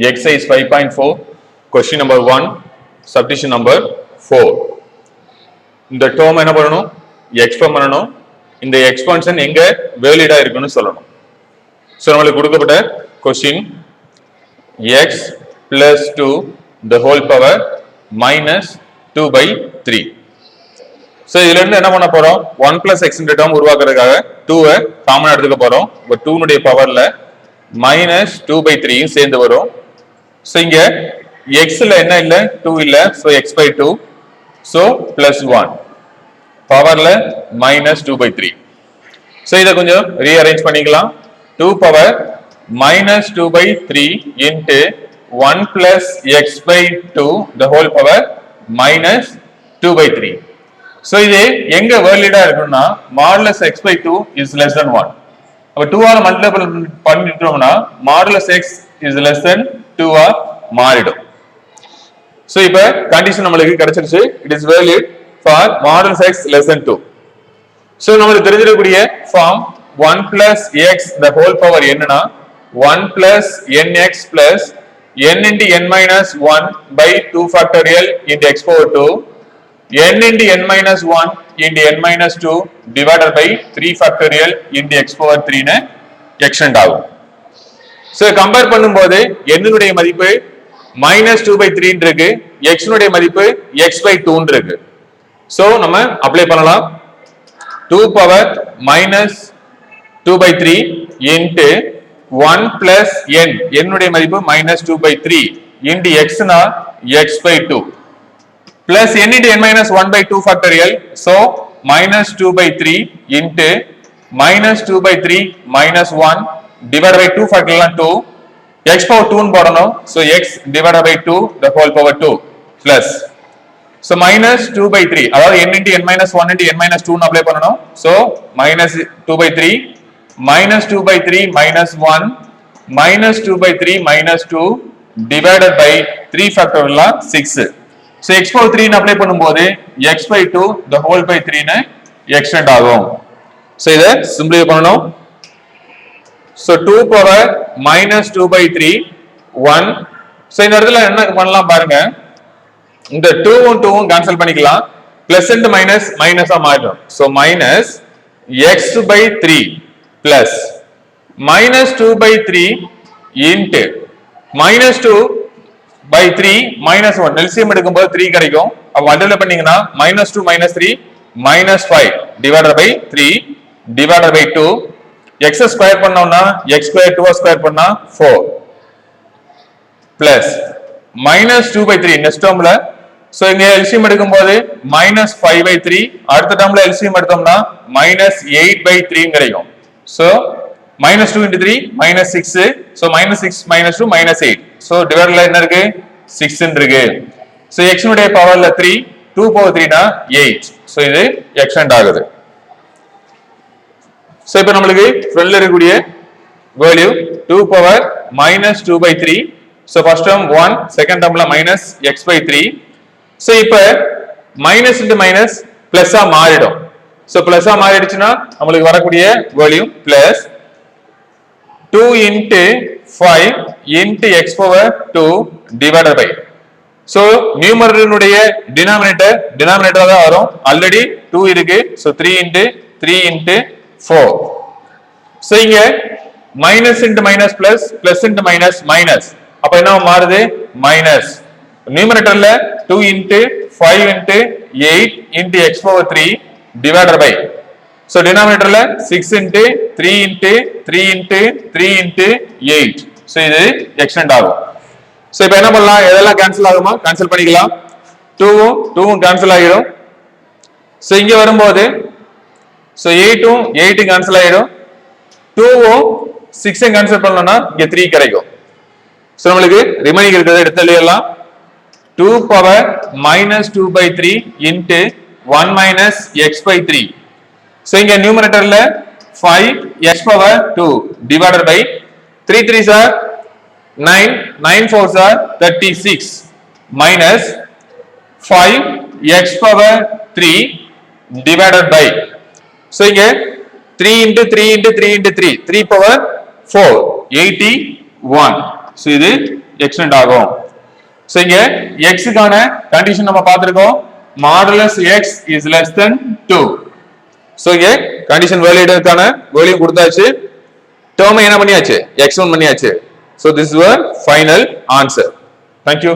exercise 5.4 question number 1 subdivision number 4 இந்த term என்ன பண்ணனும் expand பண்ணனும் இந்த expansion எங்க வேலிடா இருக்குன்னு சொல்லணும் சோ நமக்கு கொடுக்கப்பட்ட question x plus 2 the whole power minus 2 by 3 so இதுல இருந்து என்ன பண்ண போறோம் 1 plus x இந்த term உருவாக்குறதுக்காக 2 காமனா எடுத்துக்க போறோம் இப்ப 2 னுடைய பவர்ல minus 2 by 3 சேர்ந்து வரும் சோ இங்க x ல என்ன இல்ல 2 இல்ல so x by 2 so plus 1 பவர்ல minus 2 by 3 so இத கொஞ்சம் ரீஅரேஞ்ச் பண்ணிக்கலாம் 2 power minus 2 by 3 into 1 plus x by 2 the whole power minus 2 by 3 so இது எங்க வேலிடா இருக்குன்னா modulus x by 2 is less than 1 அப்ப 2 ஆல மல்டிபிள் பண்ணிட்டோம்னா modulus x is less than 2 ஆ மாறிடும் சோ இப்போ கண்டிஷன் நமக்கு கிடைச்சிருச்சு it is valid for modulus x less than 2 so நமக்கு தெரிஞ்சிரக்கூடிய form 1 plus x the whole power என்னன்னா 1 plus nx plus n into n minus 1 by 2 factorial into x power 2 n into n minus 1 into n minus 2 divided by 3 factorial into x power 3 னு extend ஆகும் so compare பண்ணும்போது n னுடைய மதிப்பு minus 2 by 3 இருக்கு x னுடைய மதிப்பு x by 2 இருக்கு so நம்ம apply பண்ணலாம் 2 power minus 2 by 3 into 1 plus n னுடைய மதிப்பு minus 2 by 3 into x னா x by 2 plus n into n minus 1 by 2 factorial so minus 2 by 3 into minus 2 by 3 minus 1 divided by 2 factorial 2 x power 2 னு போடணும் so x divided by 2 the whole power 2 plus so minus 2 by 3 அதாவது n into n minus 1 into n minus 2 னு apply பண்ணனும் so minus 2 by 3 minus 2 by 3 minus 1 minus 2 by 3 minus 2 divided by 3 factorial 6 so x power 3 னு apply பண்ணும்போது x by 2 the whole by 3 னு extend ஆகும் so இத simplify பண்ணனும் so 2 power minus 2 by 3 1 so இந்த இடத்துல என்ன பண்ணலாம் பாருங்க இந்த 2 உம் 2 உம் கேன்சல் பண்ணிக்கலாம் plus and minus minus ஆ மாறிடும் so minus x by 3 plus minus 2 by 3 into minus 2 by 3 minus 1 LCM எடுக்கும்போது 3 கிடைக்கும் அப்ப மல்டிப்ளை பண்ணீங்கன்னா minus 2 minus 3 minus 5 divided by 3 divided by 2 x square பண்ணோம்னா x ஸ்கொயர் 2 ஸ்கொயர் பண்ணா 4 plus minus 2 by 3 நெக்ஸ்ட் டேர்ம்ல so இங்க LCM எடுக்கும்போது minus 5 by 3 அடுத்த டேர்ம்ல LCM எடுத்தோம்னா minus 8 by 3 கிடைக்கும் so minus 2 into 3 minus 6 so minus 6 minus 2 minus 8 so dividedல என்ன இருக்கு 6 ன்னு இருக்கு so x னுடைய பவர்ல 3 2 power 3 னா 8 so இது எக்ஸ்டெண்ட் ஆகுது so இப்போ நமக்கு ஃப்ரண்ட்ல இருக்கக்கூடிய value 2 power minus 2 by 3 so first term 1 second termல minus x by 3 so இப்போ minus into minus plus ஆ மாறிடும் so plus ஆ மாறிடுச்சுனா நமக்கு வரக்கூடிய value plus 2 into 5 into x power 2 divided by so numerator னுடைய denominator தான் வரும் ஆல்ரெடி 2 இருக்கு so 3 into 4 so இங்க minus into minus plus plus into minus minus அப்ப என்ன மாறுது minus numeratorல 2 into 5 into 8 into x power 3 divided by so denominatorல 6 into 3 into 3 into 3 into 8 so இது extend ஆகும் so இப்போ என்ன பண்ணலாம் எதெல்லாம் கேன்சல் ஆகுமா கேன்சல் பண்ணிக்கலாம் 2 உம் கேன்சல் ஆகிடும் so இங்க வரும்போது so 8 உம் 8 கேன்சல் ஆகிடும் 2 உம் 6 உம் கேன்சல் பண்ணனும்னா இங்க 3 கிடைக்கும் so நமக்கு ரிமைனிங் இருக்கிறத எடுத்து எழுதலாம் 2 power minus 2 by 3 into 1 minus x by 3 so இங்க நியூமரேட்டர்ல 5 x power 2 divided by 3 3s are 9 9 4s are 36 minus 5 x power 3 divided by so இங்க 3 into 3 into 3 into 3 3 power 4 81 so இது எக்ஸ்டெண்ட் ஆகும். சோ இங்க x க்கான condition நம்ம பார்த்திருக்கோம், modulus x is less than 2. So இங்க condition வேலிடான value கொடுத்தாச்சு, term என்ன பண்ணியாச்சு, x1 பண்ணியாச்சு. So this is your final answer. Thank you.